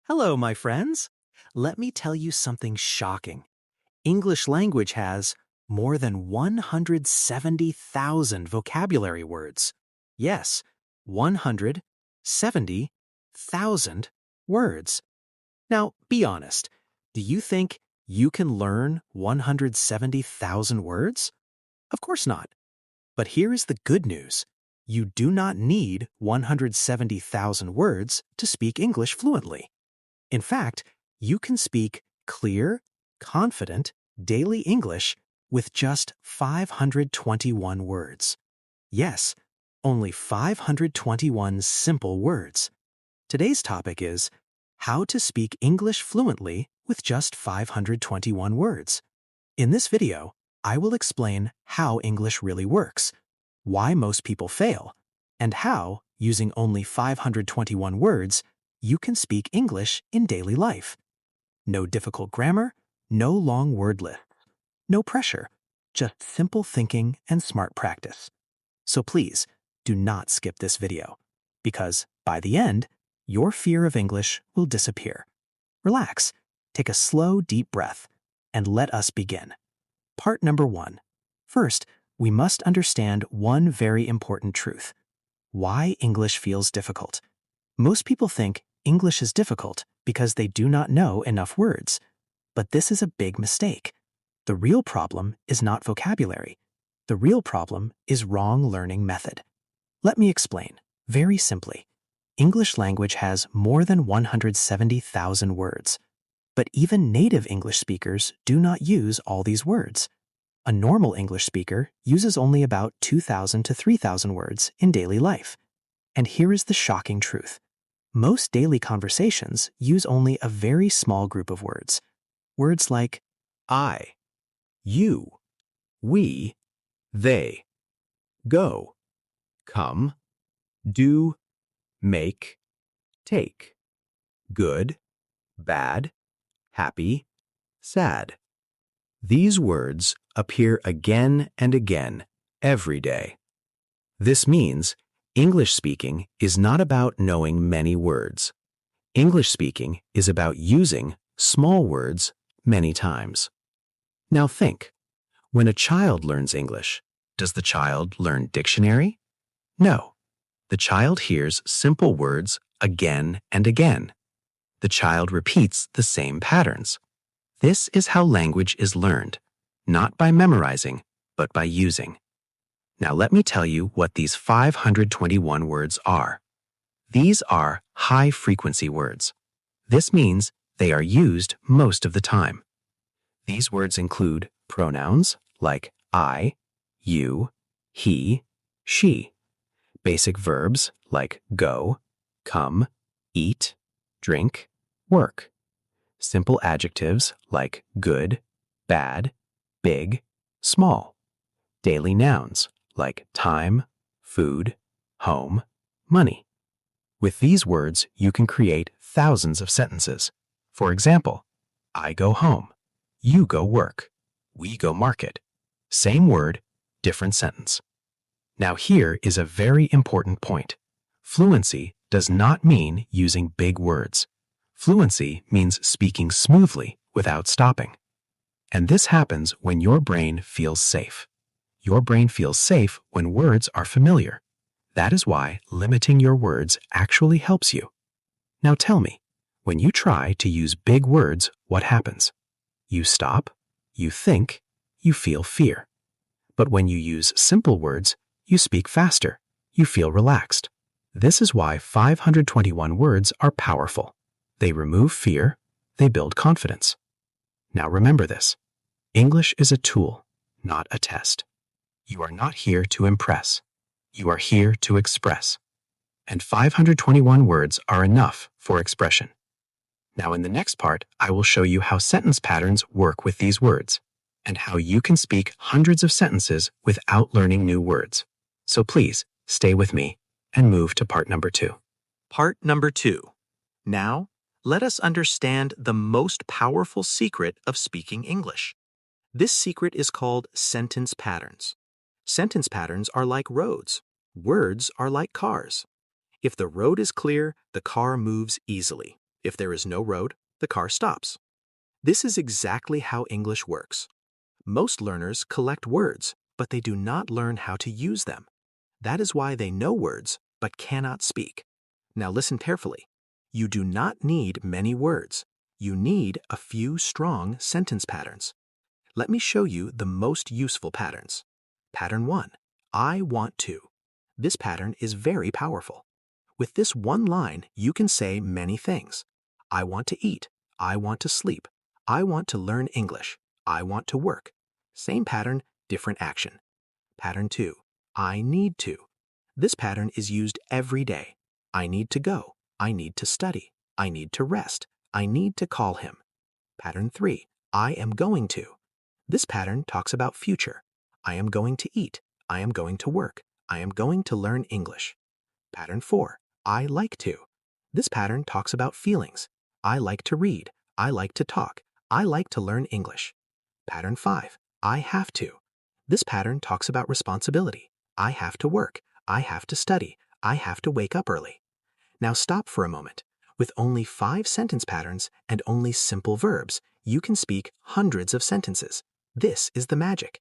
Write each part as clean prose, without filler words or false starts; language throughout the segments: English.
Hello, my friends. Let me tell you something shocking. English language has more than 170,000 vocabulary words. Yes, 170,000 words. Now, be honest. Do you think you can learn 170,000 words? Of course not. But here is the good news. You do not need 170,000 words to speak English fluently. In fact, you can speak clear, confident, daily English with just 521 words. Yes, only 521 simple words. Today's topic is how to speak English fluently with just 521 words. In this video, I will explain how English really works, why most people fail, and how, using only 521 words, you can speak English in daily life. No difficult grammar, no long word lists, no pressure, just simple thinking and smart practice. So please, do not skip this video, because by the end, your fear of English will disappear. Relax, take a slow, deep breath, and let us begin. Part number 1. First, we must understand one very important truth: why English feels difficult. Most people think English is difficult because they do not know enough words. But this is a big mistake. The real problem is not vocabulary. The real problem is wrong learning method. Let me explain. Very simply, English language has more than 170,000 words. But even native English speakers do not use all these words. A normal English speaker uses only about 2,000 to 3,000 words in daily life. And here is the shocking truth. Most daily conversations use only a very small group of words. Words like I, you, we, they, go, come, do, make, take, good, bad, happy, sad. These words appear again and again every day. This means English speaking is not about knowing many words. English speaking is about using small words many times. Now think, when a child learns English, does the child learn dictionary? No. The child hears simple words again and again. The child repeats the same patterns. This is how language is learned, not by memorizing, but by using. Now let me tell you what these 521 words are. These are high-frequency words. This means they are used most of the time. These words include pronouns like I, you, he, she, basic verbs like go, come, eat, drink, work, simple adjectives like good, bad, big, small, daily nouns like time, food, home, money. With these words, you can create thousands of sentences. For example, I go home, you go work, we go market. Same word, different sentence. Now here is a very important point. Fluency does not mean using big words. Fluency means speaking smoothly without stopping. And this happens when your brain feels safe. Your brain feels safe when words are familiar. That is why limiting your words actually helps you. Now tell me, when you try to use big words, what happens? You stop, you think, you feel fear. But when you use simple words, you speak faster, you feel relaxed. This is why 521 words are powerful. They remove fear, they build confidence. Now remember this. English is a tool, not a test. You are not here to impress. You are here to express. And 521 words are enough for expression. Now in the next part, I will show you how sentence patterns work with these words, and how you can speak hundreds of sentences without learning new words. So please, stay with me and move to part number 2. Part number 2. Now, let us understand the most powerful secret of speaking English. This secret is called sentence patterns. Sentence patterns are like roads. Words are like cars. If the road is clear, the car moves easily. If there is no road, the car stops. This is exactly how English works. Most learners collect words, but they do not learn how to use them. That is why they know words, but cannot speak. Now listen carefully. You do not need many words. You need a few strong sentence patterns. Let me show you the most useful patterns. Pattern 1, I want to. This pattern is very powerful. With this one line, you can say many things. I want to eat. I want to sleep. I want to learn English. I want to work. Same pattern, different action. Pattern 2, I need to. This pattern is used every day. I need to go. I need to study. I need to rest. I need to call him. Pattern 3, I am going to. This pattern talks about future. I am going to eat. I am going to work. I am going to learn English. Pattern 4, I like to. This pattern talks about feelings. I like to read. I like to talk. I like to learn English. Pattern 5, I have to. This pattern talks about responsibility. I have to work. I have to study. I have to wake up early. Now stop for a moment. With only 5 sentence patterns and only simple verbs, you can speak hundreds of sentences. This is the magic.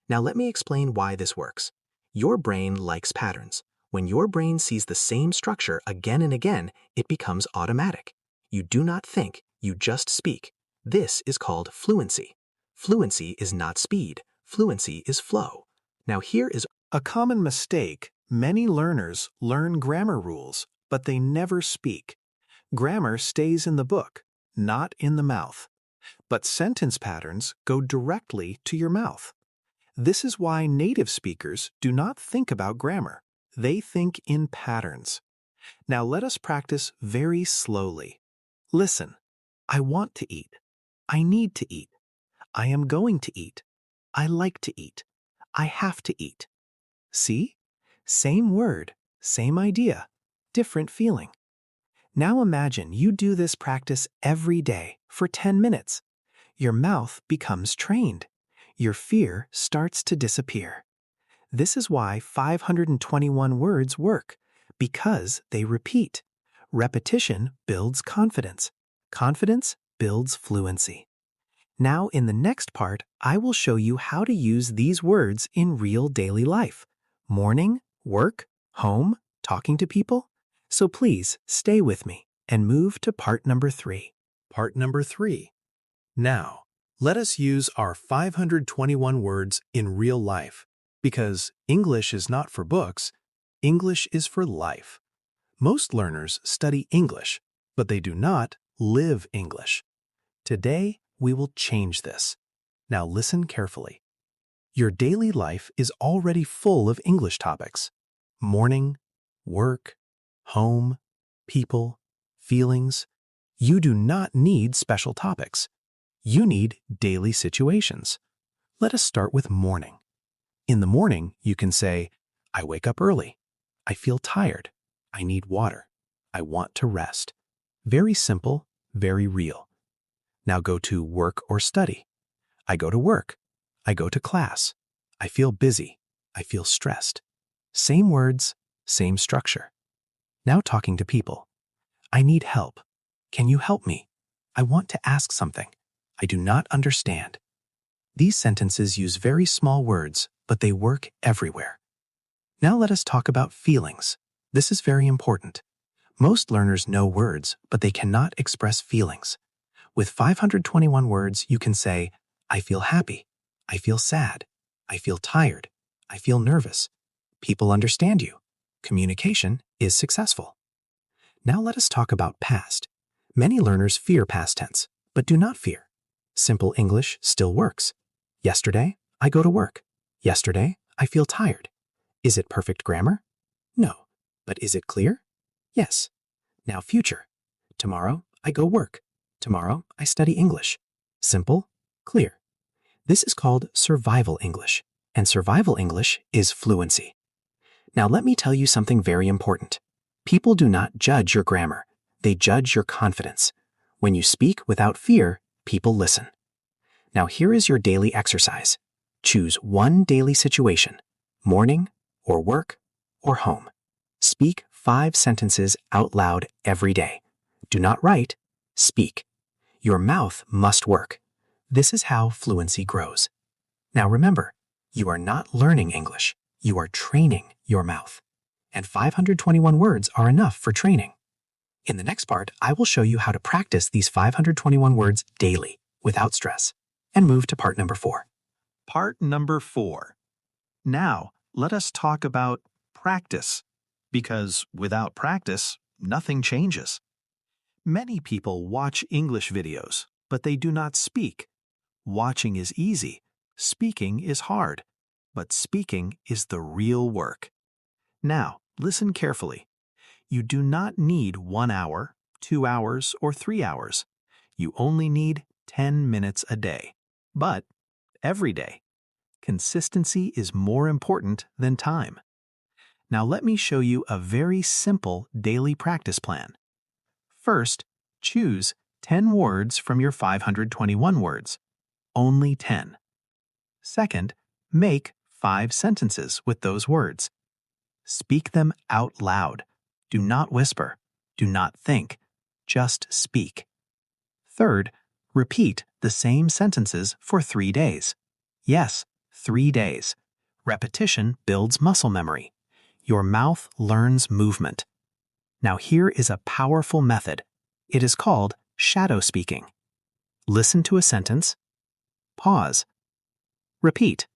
Now let me explain why this works. Your brain likes patterns. When your brain sees the same structure again and again, it becomes automatic. You do not think, you just speak. This is called fluency. Fluency is not speed. Fluency is flow. Now here is a common mistake. Many learners learn grammar rules, but they never speak. Grammar stays in the book, not in the mouth. But sentence patterns go directly to your mouth. This is why native speakers do not think about grammar. They think in patterns. Now let us practice very slowly. Listen. I want to eat. I need to eat. I am going to eat. I like to eat. I have to eat. See? Same word, same idea, different feeling. Now imagine you do this practice every day for 10 minutes. Your mouth becomes trained. Your fear starts to disappear. This is why 521 words work, because they repeat. Repetition builds confidence. Confidence builds fluency. Now in the next part, I will show you how to use these words in real daily life. Morning, work, home, talking to people. So please stay with me and move to part number 3. Part number 3. Now, let us use our 521 words in real life, because English is not for books, English is for life. Most learners study English, but they do not live English. Today, we will change this. Now listen carefully. Your daily life is already full of English topics. Morning, work, home, people, feelings. You do not need special topics. You need daily situations. Let us start with morning. In the morning, you can say, I wake up early. I feel tired. I need water. I want to rest. Very simple, very real. Now go to work or study. I go to work. I go to class. I feel busy. I feel stressed. Same words, same structure. Now talking to people. I need help. Can you help me? I want to ask something. I do not understand. These sentences use very small words, but they work everywhere. Now let us talk about feelings. This is very important. Most learners know words, but they cannot express feelings. With 521 words, you can say, I feel happy. I feel sad. I feel tired. I feel nervous. People understand you. Communication is successful. Now let us talk about past. Many learners fear past tense, but do not fear. Simple English still works. Yesterday, I go to work. Yesterday, I feel tired. Is it perfect grammar? No. But is it clear? Yes. Now future. Tomorrow, I go work. Tomorrow, I study English. Simple, clear. This is called survival English, and survival English is fluency. Now let me tell you something very important. People do not judge your grammar. They judge your confidence. When you speak without fear, people listen. Now here is your daily exercise. Choose one daily situation, morning, or work, or home. Speak 5 sentences out loud every day. Do not write, Speak. Your mouth must work. This is how fluency grows. Now remember, you are not learning English. You are training your mouth. And 521 words are enough for training. In the next part, I will show you how to practice these 521 words daily without stress, and move to part number 4. Part number 4. Now, let us talk about practice, because without practice, nothing changes. Many people watch English videos, but they do not speak. Watching is easy, speaking is hard, but speaking is the real work. Now, listen carefully. You do not need 1 hour, 2 hours, or 3 hours. You only need 10 minutes a day, but every day. Consistency is more important than time. Now let me show you a very simple daily practice plan. First, choose 10 words from your 521 words. Only 10. Second, make 5 sentences with those words. Speak them out loud. Do not whisper. Do not think. Just speak. Third, repeat the same sentences for 3 days. Yes, 3 days. Repetition builds muscle memory. Your mouth learns movement. Now here is a powerful method. It is called shadow speaking. Listen to a sentence. Pause. Repeat.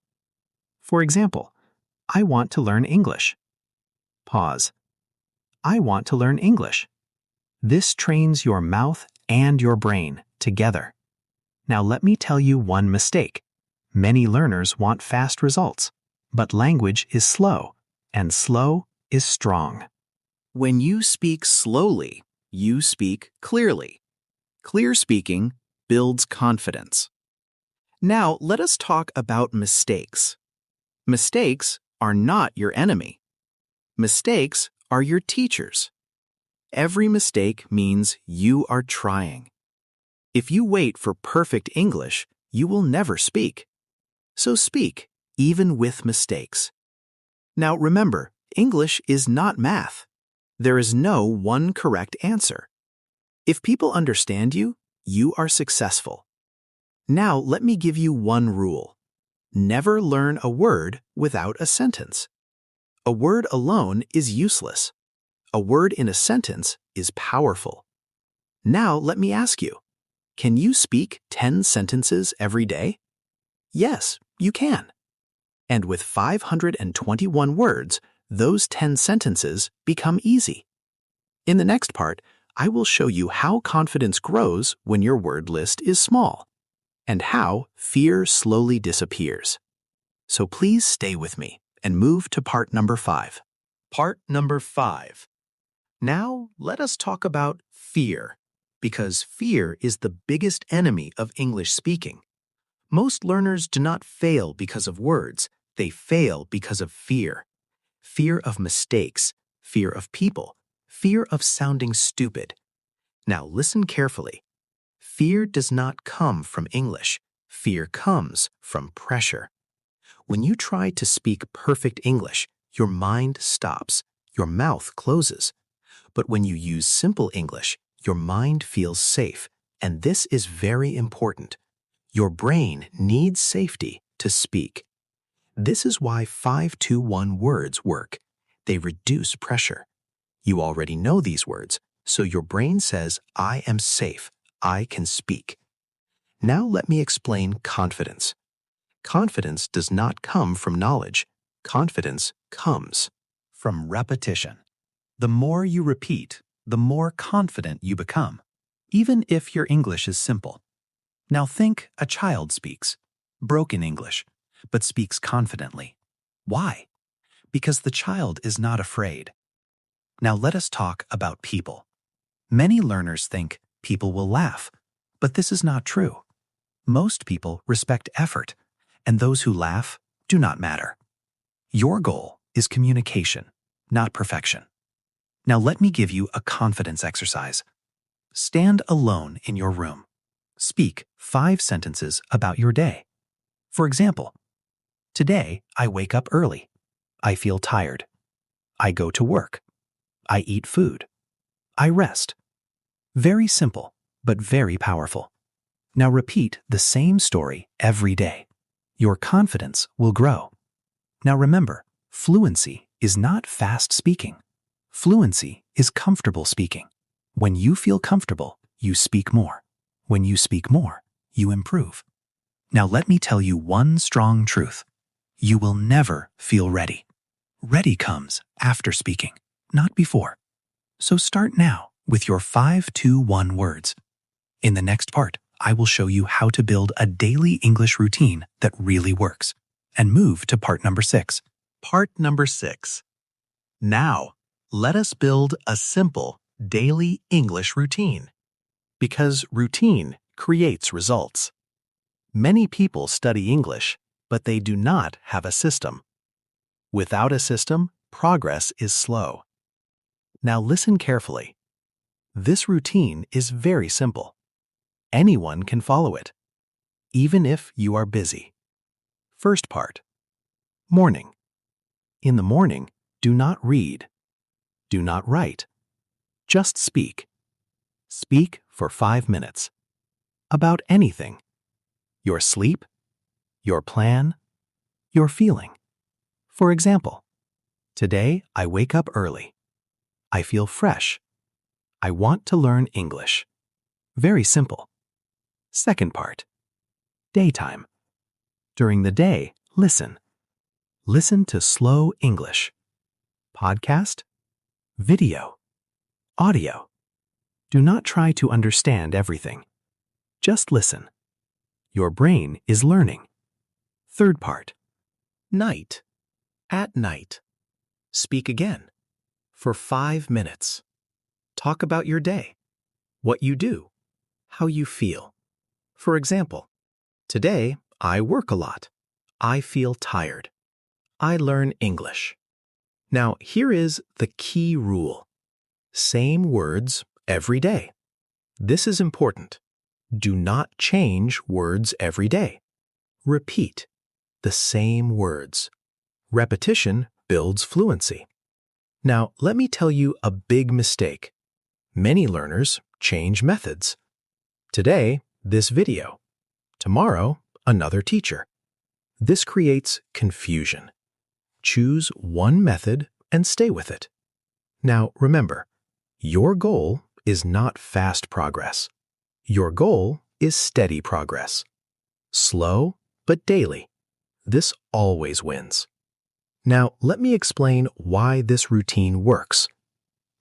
For example, I want to learn English. Pause. I want to learn English. This trains your mouth and your brain together. Now let me tell you one mistake. Many learners want fast results, but language is slow, and slow is strong. When you speak slowly, you speak clearly. Clear speaking builds confidence. Now let us talk about mistakes. Mistakes are not your enemy. Mistakes are your teachers. Every mistake means you are trying. If you wait for perfect English, you will never speak. So speak, even with mistakes. Now remember, English is not math. There is no one correct answer. If people understand you, you are successful. Now let me give you one rule. Never learn a word without a sentence. A word alone is useless. A word in a sentence is powerful. Now let me ask you, can you speak 10 sentences every day? Yes, you can. And with 521 words, those 10 sentences become easy. In the next part, I will show you how confidence grows when your word list is small, and how fear slowly disappears. So please stay with me and move to part number 5. Part number 5. Now let us talk about fear, because fear is the biggest enemy of English speaking. Most learners do not fail because of words, they fail because of fear. Fear of mistakes, fear of people, fear of sounding stupid. Now listen carefully. Fear does not come from English. Fear comes from pressure. When you try to speak perfect English, your mind stops, your mouth closes. But when you use simple English, your mind feels safe, and this is very important. Your brain needs safety to speak. This is why 521 words work. They reduce pressure. You already know these words, so your brain says, I am safe, I can speak. Now let me explain confidence. Confidence does not come from knowledge. Confidence comes from repetition. The more you repeat, the more confident you become, even if your English is simple. Now think a child speaks, broken English, but speaks confidently. Why? Because the child is not afraid. Now let us talk about people. Many learners think people will laugh, but this is not true. Most people respect effort, and those who laugh do not matter. Your goal is communication, not perfection. Now let me give you a confidence exercise. Stand alone in your room. Speak 5 sentences about your day. For example, today I wake up early. I feel tired. I go to work. I eat food. I rest. Very simple, but very powerful. Now repeat the same story every day. Your confidence will grow. Now remember, fluency is not fast speaking. Fluency is comfortable speaking. When you feel comfortable, you speak more. When you speak more, you improve. Now let me tell you one strong truth. You will never feel ready. Ready comes after speaking, not before. So start now with your 5-2-1 words. In the next part, I will show you how to build a daily English routine that really works. And move to part number 6. Part number 6. Now, let us build a simple daily English routine. Because routine creates results. Many people study English, but they do not have a system. Without a system, progress is slow. Now listen carefully. This routine is very simple. Anyone can follow it, even if you are busy. First part. Morning. In the morning, do not read. Do not write. Just speak. Speak for 5 minutes. About anything. Your sleep, your plan, your feeling. For example, today I wake up early. I feel fresh. I want to learn English. Very simple. Second part. Daytime. During the day, listen. Listen to slow English. Podcast, video, audio. Do not try to understand everything. Just listen. Your brain is learning. Third part. Night. At night. Speak again. For 5 minutes. Talk about your day. What you do. How you feel. For example, today I work a lot. I feel tired. I learn English. Now here is the key rule. Same words every day. This is important. Do not change words every day. Repeat the same words. Repetition builds fluency. Now, let me tell you a big mistake. Many learners change methods. Today, this video. Tomorrow, another teacher. This creates confusion. Choose one method and stay with it. Now, remember, your goal is not fast progress. Your goal is steady progress. Slow, but daily. This always wins. Now, let me explain why this routine works.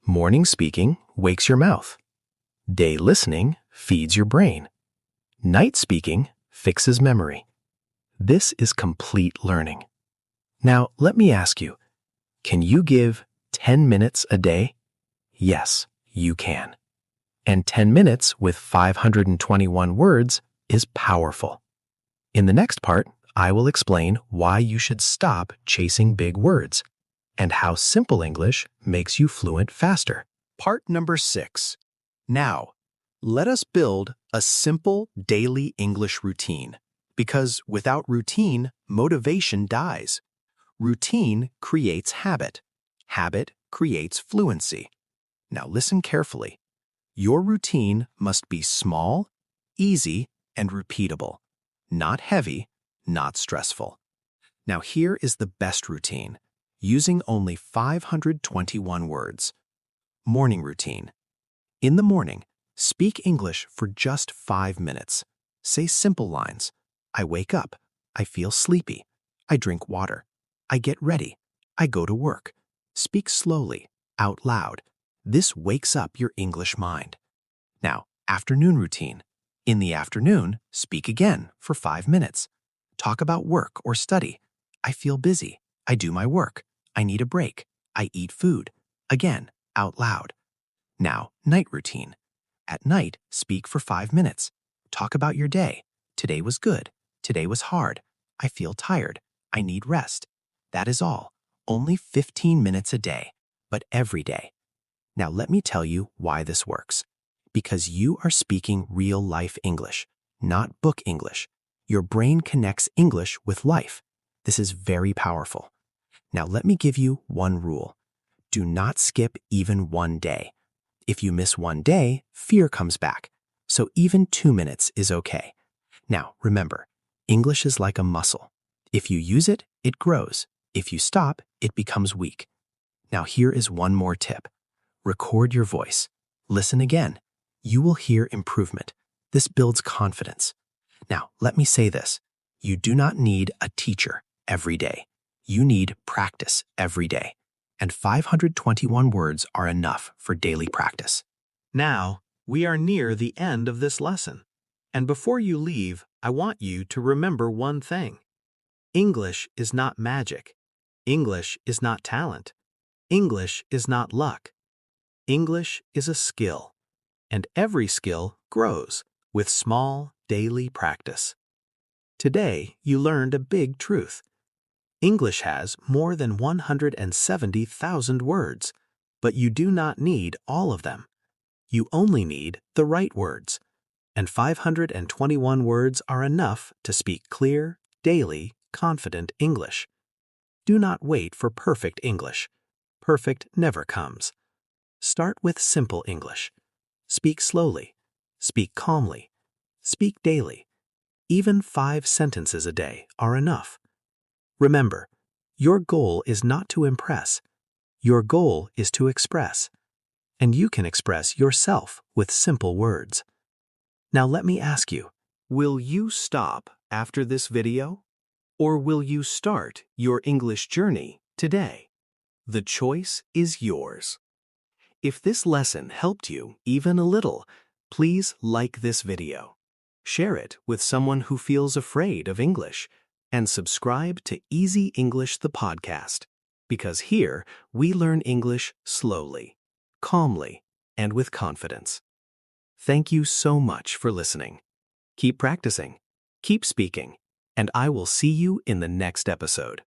Morning speaking wakes your mouth. Day listening feeds your brain. Night speaking fixes memory. This is complete learning. Now, let me ask you, can you give 10 minutes a day? Yes, you can. And 10 minutes with 521 words is powerful. In the next part, I will explain why you should stop chasing big words and how simple English makes you fluent faster. Part number 6. Now, let us build a simple daily English routine. Because without routine, motivation dies. Routine creates habit. Habit creates fluency. Now listen carefully. Your routine must be small, easy, and repeatable. Not heavy, not stressful. Now here is the best routine, using only 521 words. Morning routine. In the morning, speak English for just 5 minutes. Say simple lines. I wake up. I feel sleepy. I drink water. I get ready. I go to work. Speak slowly, out loud. This wakes up your English mind. Now, afternoon routine. In the afternoon, speak again for 5 minutes. Talk about work or study. I feel busy. I do my work. I need a break. I eat food. Again, out loud. Now, night routine. At night, speak for 5 minutes. Talk about your day. Today was good. Today was hard. I feel tired. I need rest. That is all. Only 15 minutes a day, but every day. Now let me tell you why this works. Because you are speaking real-life English, not book English. Your brain connects English with life. This is very powerful. Now let me give you one rule. Do not skip even one day. If you miss one day, fear comes back. so even 2 minutes is okay. Now, remember, English is like a muscle. If you use it, it grows. If you stop, it becomes weak. Now, here is one more tip. Record your voice. Listen again. You will hear improvement. This builds confidence. Now, let me say this. You do not need a teacher every day. You need practice every day. And 521 words are enough for daily practice. Now, we are near the end of this lesson. And before you leave, I want you to remember one thing. English is not magic. English is not talent. English is not luck. English is a skill. And every skill grows with small, daily practice. Today, you learned a big truth. English has more than 170,000 words, but you do not need all of them. You only need the right words. And 521 words are enough to speak clear, daily, confident English. Do not wait for perfect English. Perfect never comes. Start with simple English. Speak slowly. Speak calmly. Speak daily. Even 5 sentences a day are enough. Remember, your goal is not to impress. Your goal is to express. And you can express yourself with simple words. Now let me ask you, will you stop after this video? Or will you start your English journey today? The choice is yours. If this lesson helped you even a little, please like this video. Share it with someone who feels afraid of English, and subscribe to Easy English the podcast, because here we learn English slowly, calmly, and with confidence. Thank you so much for listening. Keep practicing, keep speaking, and I will see you in the next episode.